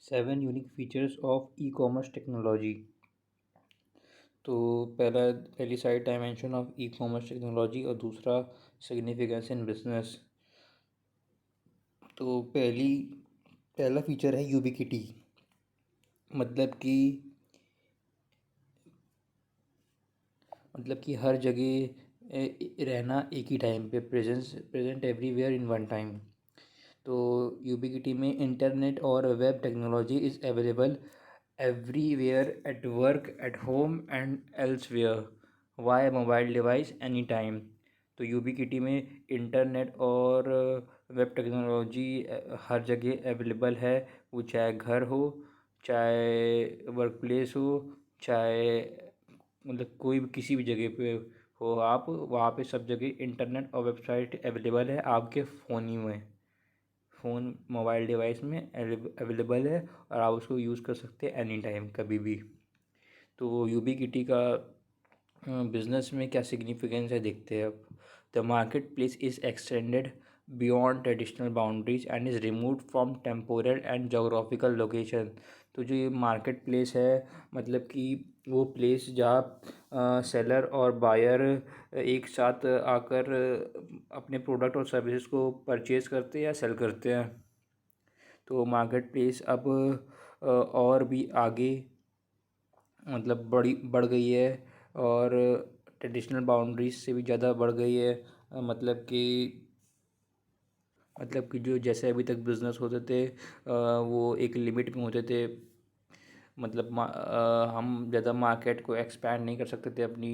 7 unique features of E commerce technology. तो पहली side dimension of E commerce technology और दूसरा सिग्निफिकेंस इन बिजनेस। तो पहला फीचर है यूबिक्विटी। मतलब कि हर जगह रहना एक ही टाइम पे, present everywhere in one time. तो यूबिक्विटी में इंटरनेट और web technology is available everywhere, at work, at home and elsewhere, via mobile device any time. तो यूबिक्विटी में इंटरनेट और वेब टेक्नोलॉजी हर जगह अवेलेबल है। वो चाहे घर हो, चाहे वर्क प्लेस हो, चाहे कोई भी किसी भी जगह पे हो, आप वहाँ पे सब जगह इंटरनेट और वेबसाइट अवेलेबल है आपके फ़ोन ही में। फ़ोन मोबाइल डिवाइस में अवेलेबल है और आप उसको यूज़ कर सकते हैं एनी टाइम, कभी भी। तो यूबिक्विटी का बिजनेस में क्या सिग्निफिकेंस है देखते हैं अब। The market place is extended beyond traditional boundaries and is removed from temporal and geographical location. तो जो ये मार्केट प्लेस है, मतलब कि वो प्लेस जहाँ सेलर और बायर एक साथ आकर अपने प्रोडक्ट और सर्विसेज को परचेज़ करते हैं या सेल करते हैं। तो मार्केट प्लेस अब और भी आगे बढ़ गई है और ट्रेडिशनल बाउंड्रीज से भी ज़्यादा बढ़ गई है। जो जैसे अभी तक बिज़नेस होते थे, वो एक लिमिट में होते थे। हम ज़्यादा मार्केट को एक्सपैंड नहीं कर सकते थे अपनी,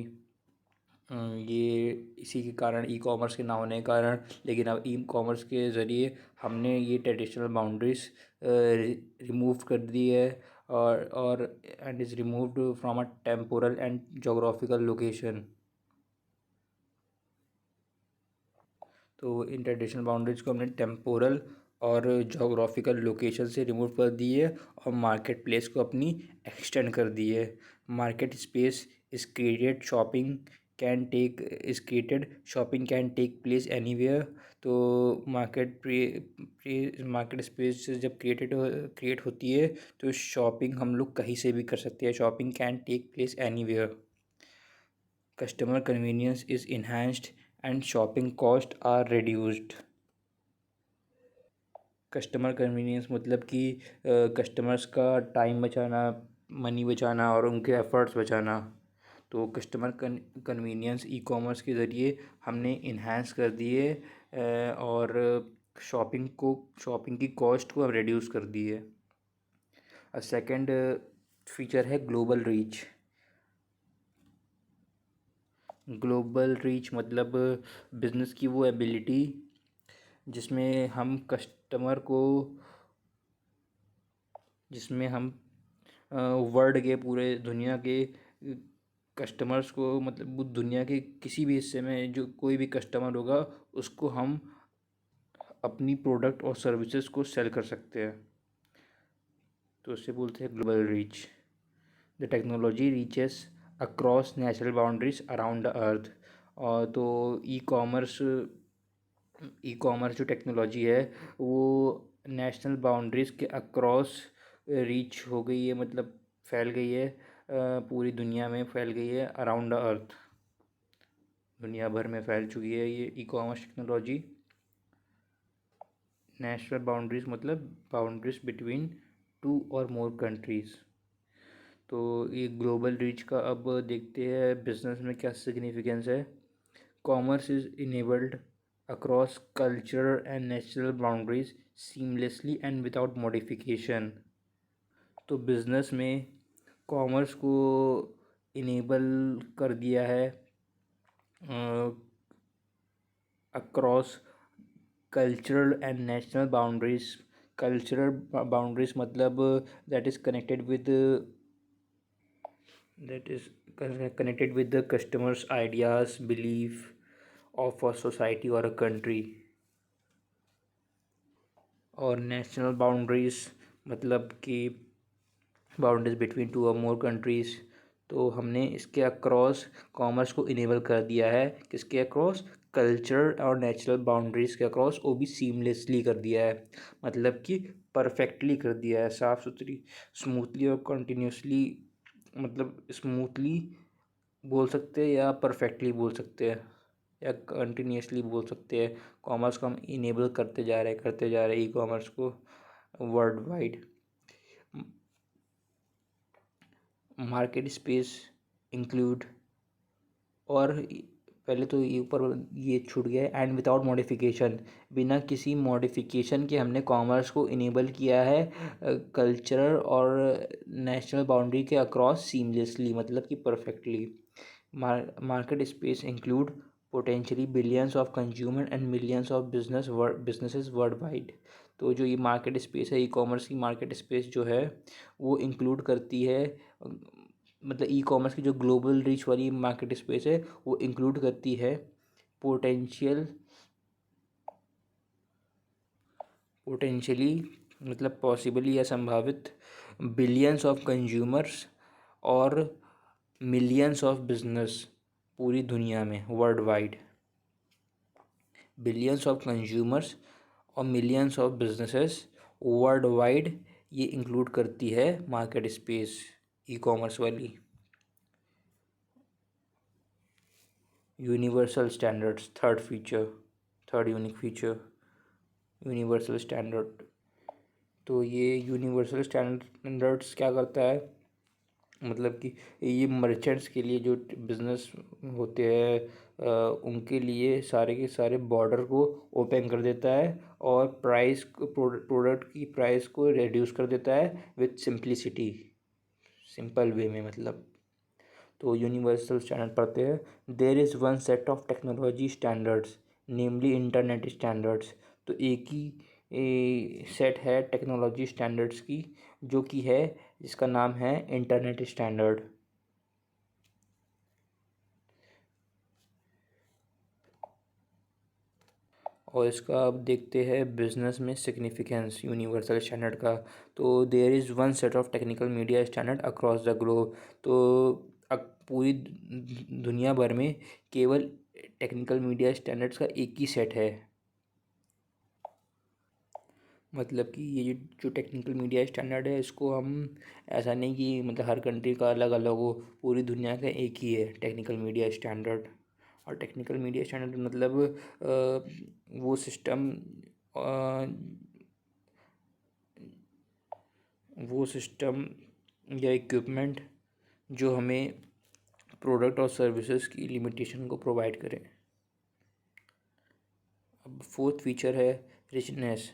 ये इसी के कारण, ई कॉमर्स के ना होने के कारण। लेकिन अब ई कॉमर्स के ज़रिए हमने ये ट्रेडिशनल बाउंड्रीज रिमूव कर दी है और and is removed from a temporal and geographical location. तो इन ट्रेडिशनल बाउंड्रीज को हमने टेम्पोरल और जोग्राफिकल लोकेशन से रिमूव कर दी है और मार्केट प्लेस को अपनी एक्सटेंड कर दी है। Market space is created shopping shopping can take place anywhere. तो मार्केट स्पेस जब क्रिएट होती है तो शॉपिंग हम लोग कहीं से भी कर सकते हैं। Shopping can take place anywhere. Customer convenience is enhanced and shopping cost are reduced. Customer convenience मतलब कि कस्टमर्स का टाइम बचाना, मनी बचाना और उनके एफ़र्ट्स बचाना। तो कस्टमर कन्वीनियंस ई कॉमर्स के ज़रिए हमने इन्हांस कर दिए और शॉपिंग की कॉस्ट को अब रिड्यूस कर दी है। सेकंड फीचर है ग्लोबल रीच। ग्लोबल रीच मतलब बिज़नेस की वो एबिलिटी जिसमें हम कस्टमर को जिसमें हम वर्ल्ड के, पूरे दुनिया के कस्टमर्स को, मतलब वो दुनिया के किसी भी हिस्से में जो कोई भी कस्टमर होगा उसको हम अपनी प्रोडक्ट और सर्विसेज को सेल कर सकते हैं। तो उससे बोलते हैं global reach. The technology reaches across natural boundaries around the earth. और तो ई कॉमर्स जो टेक्नोलॉजी है वो नेशनल बाउंड्रीज़ के अक्रॉस रीच हो गई है, मतलब फैल गई है, पूरी दुनिया में फैल गई है, अराउंड द अर्थ दुनिया भर में फैल चुकी है ये ई कॉमर्स टेक्नोलॉजी। नेशनल बाउंड्रीज़ मतलब बाउंड्रीज बिटवीन टू और मोर कंट्रीज़। तो ये ग्लोबल रीच का अब देखते हैं बिजनेस में क्या सिग्निफिकेंस है। Commerce is enabled across cultural and national boundaries seamlessly and without modification। तो बिज़नेस में कॉमर्स को इनेबल कर दिया है across cultural and national boundaries. Cultural boundaries मतलब that is connected with the customers ideas, belief of a society or a country। और national boundaries मतलब कि बाउंड्रीज बिटवीन टू और मोर कंट्रीज़। तो हमने इसके अक्रॉस कॉमर्स को इनेबल कर दिया है। किसके अक्रॉस? कल्चर और नेचुरल बाउंड्रीज के अक्रॉस, वो भी सीमलेसली कर दिया है, मतलब कि परफेक्टली कर दिया है, साफ़ सुथरी, स्मूथली और कंटिन्यूसली, मतलब स्मूथली बोल सकते हैं या परफेक्टली बोल सकते हैं या कंटिन्यूसली बोल सकते हैं। कॉमर्स को हम इनेबल करते जा रहे ई कॉमर्स को world wide. Market space include, और पहले तो ये ऊपर ये छूट गया है, एंड विदाउट मॉडिफिकेशन, बिना किसी मॉडिफिकेशन के हमने कॉमर्स को इनेबल किया है कल्चरल और नेशनल बाउंड्री के अक्रॉस सीमलेसली, मतलब कि perfectly. Market space include potentially billions of consumer and millions of businesses world wide. तो जो ये मार्केट स्पेस है, ई कॉमर्स की मार्केट स्पेस जो है वो इंक्लूड करती है, मतलब ई कॉमर्स की जो ग्लोबल रीच वाली मार्केट स्पेस है वो इंक्लूड करती है पोटेंशियल पोटेंशियली, मतलब पॉसिबली या संभावित, बिलियंस ऑफ कंज्यूमर्स और मिलियंस ऑफ बिजनेस पूरी दुनिया में world wide. Billions of consumers और millions of businesses world wide, ये इंक्लूड करती है मार्केट स्पेस ई कॉमर्स वाली। Universal standards, third unique feature, universal standard. तो ये यूनिवर्सल स्टैंडर्ड्स क्या करता है, मतलब कि ये मर्चेंट्स के लिए, जो बिजनेस होते हैं उनके लिए सारे के सारे बॉर्डर को ओपन कर देता है और प्रोडक्ट की प्राइस को रिड्यूस कर देता है विथ सिंप्लिसिटी, सिंपल वे में, मतलब। तो यूनिवर्सल स्टैंडर्ड पढ़ते हैं। There is one set of technology standards, namely internet standards. तो एक ही सेट है टेक्नोलॉजी स्टैंडर्ड्स की, जो कि है, जिसका नाम है इंटरनेट स्टैंडर्ड। और इसका अब देखते हैं बिजनेस में सिग्निफिकेंस यूनिवर्सल स्टैंडर्ड का। तो there is one set of technical media standard across the globe. तो पूरी दुनिया भर में केवल टेक्निकल मीडिया स्टैंडर्ड्स का एक ही सेट है, मतलब कि ये जो टेक्निकल मीडिया स्टैंडर्ड है, इसको हम ऐसा नहीं कि मतलब हर कंट्री का अलग अलग हो, पूरी दुनिया का एक ही है टेक्निकल मीडिया स्टैंडर्ड। और टेक्निकल मीडिया स्टैंडर्ड मतलब वो सिस्टम, वो सिस्टम या इक्विपमेंट जो हमें प्रोडक्ट और सर्विसेज की लिमिटेशन को प्रोवाइड करें। अब फोर्थ फीचर है richness,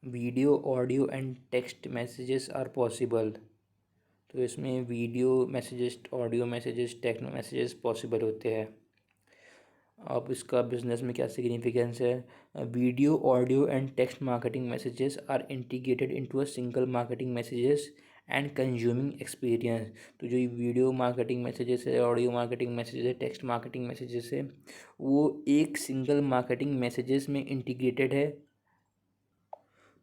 video audio and text messages are possible. तो इसमें video messages, audio messages, text messages possible होते हैं। अब इसका बिजनेस में क्या सिग्निफिकेंस है, video audio and text marketing messages are integrated into a single marketing messages and consuming experience. तो जो ये वीडियो मार्केटिंग मैसेजेस है, ऑडियो मार्केटिंग मैसेजेस है, टेक्स्ट मार्केटिंग मैसेजेस है, वो एक सिंगल मार्केटिंग मैसेजेस में इंटीग्रेटेड है,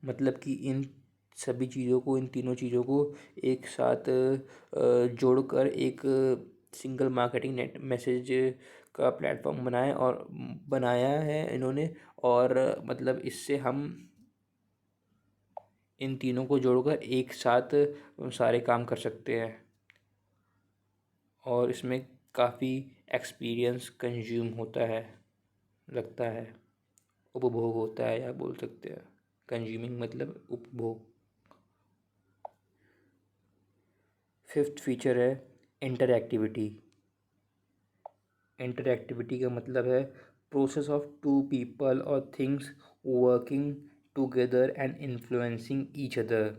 मतलब कि इन सभी चीज़ों को, इन तीनों चीज़ों को एक साथ जोड़कर एक सिंगल मार्केटिंग नेट मैसेज का प्लेटफॉर्म बनाया है इन्होंने। और मतलब इससे हम इन तीनों को जोड़कर एक साथ सारे काम कर सकते हैं, और इसमें काफ़ी एक्सपीरियंस कंज्यूम होता है, लगता है, उपभोग होता है, या बोल सकते हैं कंज्यूमिंग मतलब उपभोग। फिफ्थ फीचर है इंटरएक्टिविटी। इंटरएक्टिविटी का मतलब है प्रोसेस ऑफ टू पीपल और things working together and influencing each other.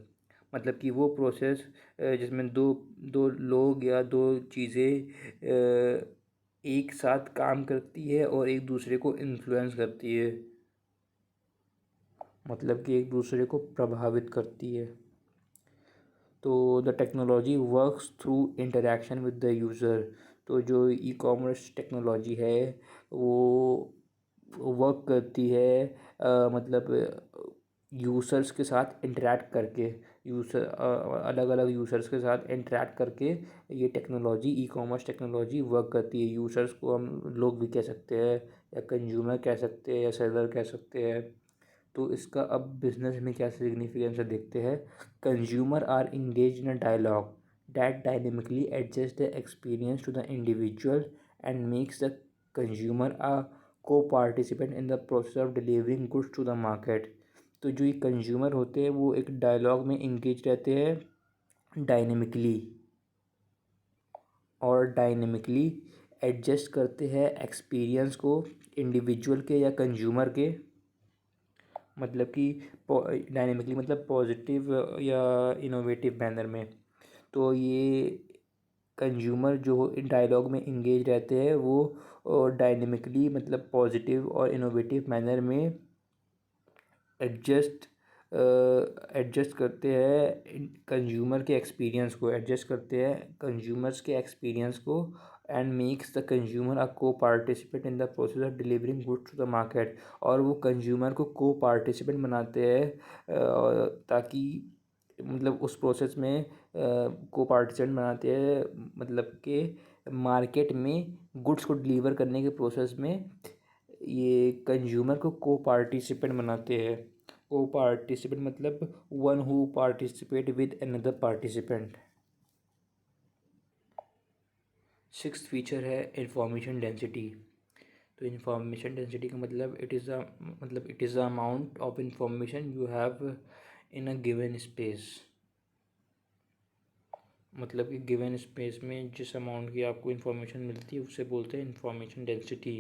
मतलब कि वो प्रोसेस जिसमें दो दो लोग या दो चीज़ें एक साथ काम करती है और एक दूसरे को इन्फ्लुएंस करती है, मतलब कि एक दूसरे को प्रभावित करती है। तो the technology works through interaction with the user. तो जो ई कॉमर्स टेक्नोलॉजी है वो वर्क करती है, मतलब यूज़र्स के साथ इंटरेक्ट करके, यूज़र अलग अलग यूज़र्स के साथ इंटरेक्ट करके ये टेक्नोलॉजी, ई कॉमर्स टेक्नोलॉजी वर्क करती है। यूज़र्स को हम लोग भी कह सकते हैं, या कंज्यूमर कह सकते हैं, या सेलर कह सकते हैं। तो इसका अब बिजनेस में क्या सिग्निफिकेंस है देखते हैं। Consumer are engage in a dialogue that dynamically adjust the experience to the individual and makes the consumer a co participant in the process of delivering goods to the market. तो जो ये consumer होते हैं वो एक dialogue में engage रहते हैं डायनेमिकली, और डायनेमिकली एडजस्ट करते हैं एक्सपीरियंस को इंडिविजुअल के या कंज्यूमर के, मतलब कि डायनेमिकली मतलब पॉजिटिव या इनोवेटिव मैनर में। तो ये कंज्यूमर जो इन डायलॉग में इंगेज रहते हैं वो डायनेमिकली मतलब पॉजिटिव और इनोवेटिव मैनर में एडजस्ट एडजस्ट करते हैं कंज्यूमर के एक्सपीरियंस को, एडजस्ट करते हैं कंज्यूमर्स के एक्सपीरियंस को, एंड मेक्स द कंज्यूमर अ को participate in the process of delivering goods to the market. और वो कंज्यूमर को को पार्टिसिपेंट बनाते हैं ताकि मतलब उस प्रोसेस में को पार्टिसिपेंट बनाते हैं, मतलब कि मार्केट में गुड्स को डिलीवर करने के प्रोसेस में ये कंज्यूमर को को पार्टिसिपेंट बनाते हैं। को पार्टिसिपेंट मतलब one who participate with another participant. Sixth feature है इंफॉर्मेशन डेंसिटी। तो इंफॉर्मेशन डेंसिटी का मतलब it is the amount of information you have in a given space. मतलब कि गिवन स्पेस में जिस अमाउंट की आपको इंफॉर्मेशन मिलती है उसे बोलते हैं इंफॉर्मेशन डेंसिटी।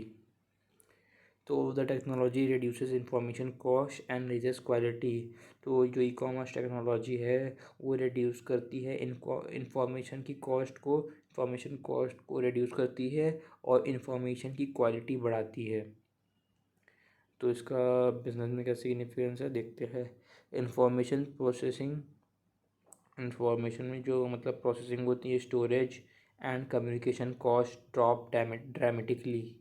तो the technology reduces information cost and raises quality. तो जो ई कॉमर्स टेक्नोलॉजी है वो रिड्यूस करती है इंफॉर्मेशन की कॉस्ट को, इंफॉर्मेशन कॉस्ट को रिड्यूस करती है और इंफॉर्मेशन की क्वालिटी बढ़ाती है। तो इसका बिजनेस में क्या सिग्निफिकेंस है देखते हैं। इंफॉर्मेशन प्रोसेसिंग, इंफॉर्मेशन में जो मतलब प्रोसेसिंग होती है, storage and communication cost drop dramatically.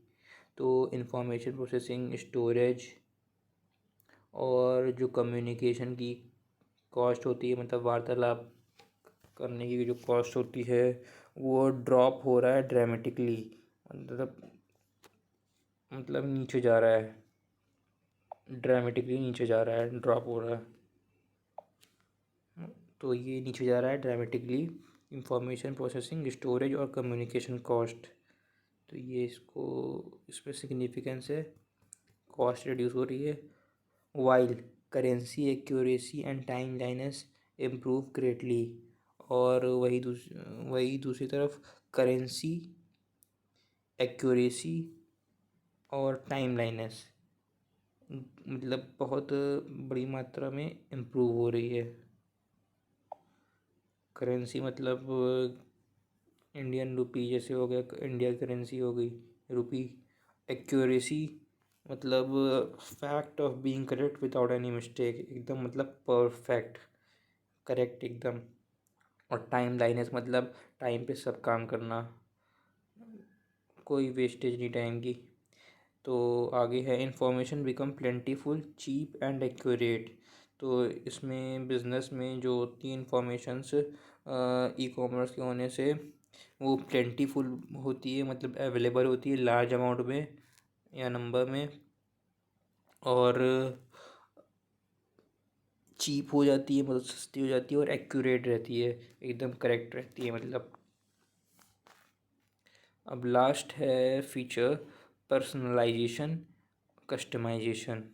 तो इंफॉर्मेशन प्रोसेसिंग, स्टोरेज और जो कम्युनिकेशन की कॉस्ट होती है, मतलब वार्तालाप करने की जो कॉस्ट होती है वो ड्रॉप हो रहा है ड्रामेटिकली, मतलब नीचे जा रहा है, ड्रामेटिकली नीचे जा रहा है, ड्रॉप हो रहा है। तो ये नीचे जा रहा है ड्रामेटिकली इंफॉर्मेशन प्रोसेसिंग, स्टोरेज और कम्युनिकेशन कॉस्ट। तो ये इसमें सिग्निफिकेंस है, कॉस्ट रिड्यूस हो रही है। While currency accuracy and timeliness improve greatly. और वही दूसरी तरफ करेंसी एक्यूरेसी और टाइम लाइनेस मतलब बहुत बड़ी मात्रा में इम्प्रूव हो रही है। करेंसी मतलब इंडियन रुपी जैसे हो गया, इंडिया करेंसी हो गई रुपी। एक्यूरेसी मतलब fact of being correct without any mistake, एकदम मतलब परफेक्ट, करेक्ट एकदम। और टाइम लाइनेस मतलब टाइम पे सब काम करना, कोई वेस्टेज नहीं टाइम की। तो आगे है information become plentiful cheap and accurate. तो इसमें बिजनेस में जो होती है इंफॉर्मेशंस ई कॉमर्स के होने से वो प्लेंटीफुल होती है, मतलब अवेलेबल होती है लार्ज अमाउंट में या नंबर में, और चीप हो जाती है, मतलब सस्ती हो जाती है, और एक्यूरेट रहती है, एकदम करेक्ट रहती है मतलब। अब लास्ट है फीचर पर्सनलाइजेशन कस्टमाइजेशन।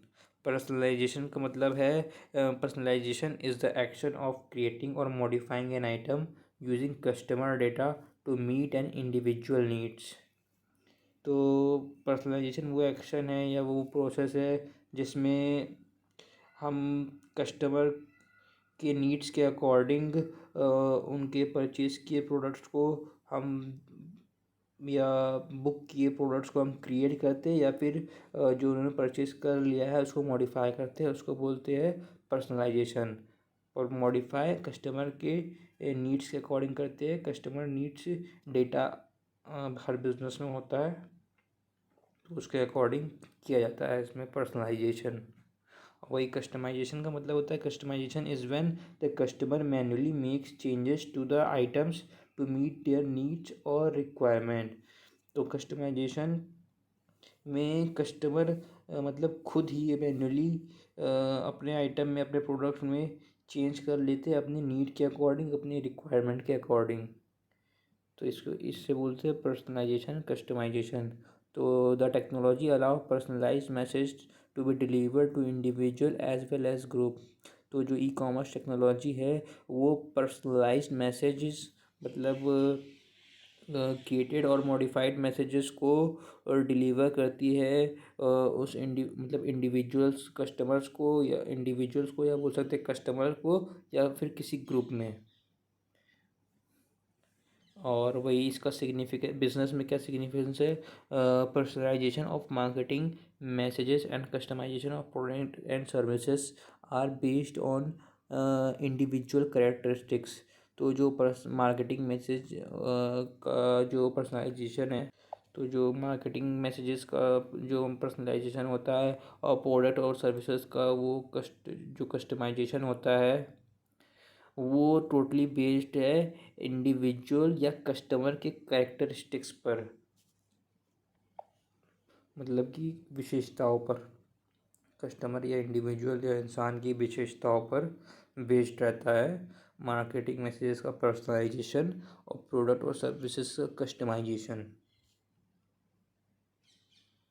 पर्सनलाइजेशन का मतलब है personalisation is the action of creating or modifying an item using customer data to meet an individual needs. तो पर्सनलाइजेशन वो एक्शन है या वो प्रोसेस है जिसमें हम कस्टमर के नीड्स के अकॉर्डिंग उनके परचेज़ किए प्रोडक्ट्स को हम या बुक किए प्रोडक्ट्स को हम क्रिएट करते हैं, या फिर जो उन्होंने परचेज़ कर लिया है उसको मॉडिफाई करते हैं, उसको बोलते हैं पर्सनलाइजेशन। और मॉडिफाई कस्टमर के नीड्स के अकॉर्डिंग करते हैं, कस्टमर नीड्स डेटा हर बिजनेस में होता है तो उसके अकॉर्डिंग किया जाता है इसमें पर्सनलाइजेशन। वही कस्टमाइजेशन का मतलब होता है, customization is when the customer manually makes changes to the items to meet their needs और रिक्वायरमेंट। तो कस्टमाइजेशन में कस्टमर मतलब खुद ही मैन्युअली अपने आइटम में, अपने प्रोडक्ट में चेंज कर लेते हैं अपनी नीड के अकॉर्डिंग, अपनी रिक्वायरमेंट के अकॉर्डिंग। तो इसको इससे बोलते हैं पर्सनलाइजेशन, कस्टमाइजेशन। तो the technology allow personalize message to be deliver to individual as well as group. तो जो ई कॉमर्स टेक्नोलॉजी है वो पर्सनलाइज मैसेजेस मतलब क्रिएटेड और मॉडिफाइड मैसेजेस को डिलीवर करती है उस मतलब इंडिविजुअल्स कस्टमर्स को, या इंडिविजुअल्स को, या बोल सकते हैं कस्टमर को, या फिर किसी ग्रुप में। और वही इसका सिग्निफिकेंस बिजनेस में क्या सिग्निफिकेंस है, personalization of marketing messages and customization of product and services are based on individual characteristics. तो जो मार्केटिंग मैसेज का जो पर्सनलाइजेशन है, तो जो मार्केटिंग मैसेजेस का जो पर्सनलाइजेशन होता है और प्रोडक्ट और सर्विसेज का वो जो कस्टमाइजेशन होता है वो टोटली बेस्ड है इंडिविजुअल या कस्टमर के कैरेक्टरिस्टिक्स पर, मतलब कि विशेषताओं पर। कस्टमर या इंडिविजुअल या इंसान की विशेषताओं पर बेस्ड रहता है मार्केटिंग मैसेजेस का पर्सनलाइजेशन और प्रोडक्ट और सर्विसेज का कस्टमाइजेशन।